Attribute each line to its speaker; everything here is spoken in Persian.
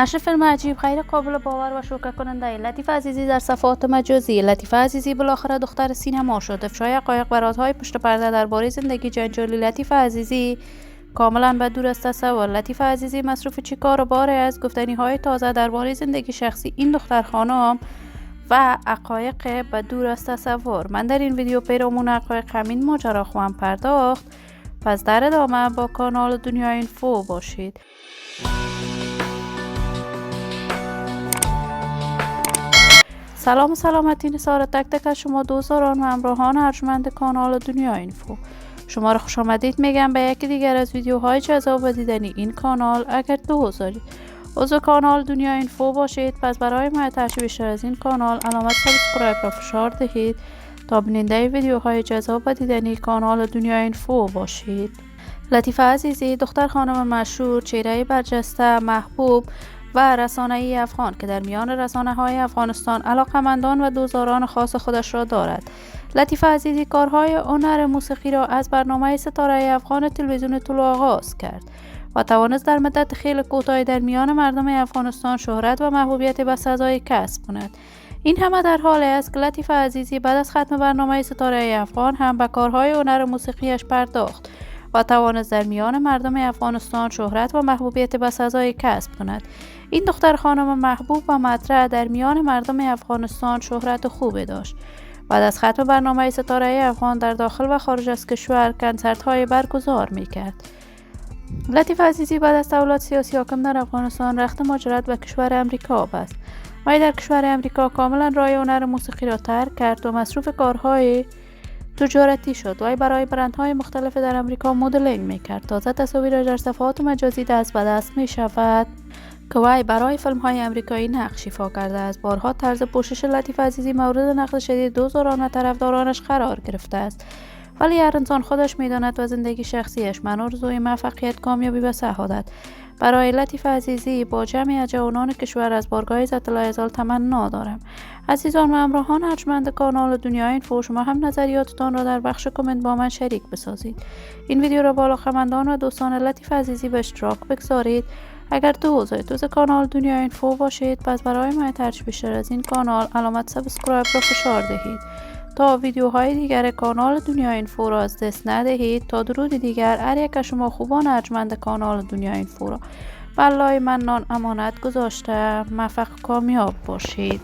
Speaker 1: نشر فیلم عجیب غیر قابل باور و شوکه کننده لطیف عزیزی در صفحات مجازی. لطیف عزیزی بالاخره دختر سینما شد. افشای حقایق و رازهای پشت پرده درباره زندگی جنجالی لطیف عزیزی کاملا به دور از تصور. لطیف عزیزی مصروف چیکار و باره از گفتنی‌های تازه درباره زندگی شخصی این دختر خانم و حقایق به دور از تصور. من در این ویدیو پیرامون حقایق همین ماجرا خواهم پرداخت، پس در ادامه با کانال دنیا اینفو باشید. سلام و سلامتی نثار تک تک از شما دوستان و همراهان ارجمند کانال دنیا اینفو. شما را خوش آمدید میگم به یکی دیگر از ویدیوهای جذاب دیدنی این کانال. اگر دوست عضو کانال دنیا اینفو باشید، پس برای حمایت بیشتر از این کانال علامت سابسکرایب را فشار دهید تا بیننده ویدیوهای جذاب دیدنی کانال دنیا اینفو باشید. لطیف عزیزی دختر خانم مشهور، چهره برجسته، محبوب و رسانه‌ای افغان که در میان رسانه‌های افغانستان علاقه‌مندان و دوستداران خاص خودش را دارد. لطیف عزیزی کارهای هنر موسیقی را از برنامه ستاره افغان تلویزیون طلوع آغاز کرد و توانست در مدت خیلی کوتاهی در میان مردم افغانستان شهرت و محبوبیت بسزایی کسب کند. این همه در حالی است که لطیف عزیزی بعد از ختم برنامه ستاره افغان هم به کارهای هنر موسیقیش پرداخت و توانست در میان مردم افغانستان شهرت و محبوبیت بسزایی کسب کند. این دختر خانم محبوب و مطرح در میان مردم افغانستان شهرت خوبی داشت. بعد از ختم برنامه ستاره افغان در داخل و خارج از کشور کنسرت های برگزار میکرد. لطیف عزیزی بعد از تحولات سیاسی حاکم در افغانستان رخت مهاجرت به کشور امریکا بست. وی در کشور امریکا کاملا راه هنر موسیقی را ترک کرد و مصروف کارهای تجارتی شد. وی برای برندهای مختلف در امریکا مدلینگ میکرد. تازه تصاویر در صفحات مجازی دست به دست می شود که وی برای فیلم های امریکایی نقش ایفا کرده است. بارها طرز پوشش لطیف عزیزی مورد نقد شدید دوستداران و طرفدارانش قرار گرفته است، ولی هر انسان خودش میداند و زندگی شخصیش. من آرزوی موفقیت، کامیابی و سعادت برای لطیف عزیزی با جمعی جوانان کشور از بارگاه عزت العزال تمنا دارم. عزیزان و همراهان ارجمند کانال دنیا اینفو، شما هم نظریاتتان را در بخش کامنت با من شریک بسازید. این ویدیو را با علاقه‌مندان و دوستان لطیف عزیزی به اشتراک بگذارید. اگر دوست کانال دنیا اینفو باشید، پس برای حمایت بیشتر از این کانال علامت سابسکرایب را فشار دهید تا ویدیوهای دیگر کانال دنیا اینفو را از دست ندهید. تا درود دیگر، هر یک از شما خوبان ارجمند کانال دنیا اینفو را به الله منان امانت گذاشته. موفق کامیاب باشید.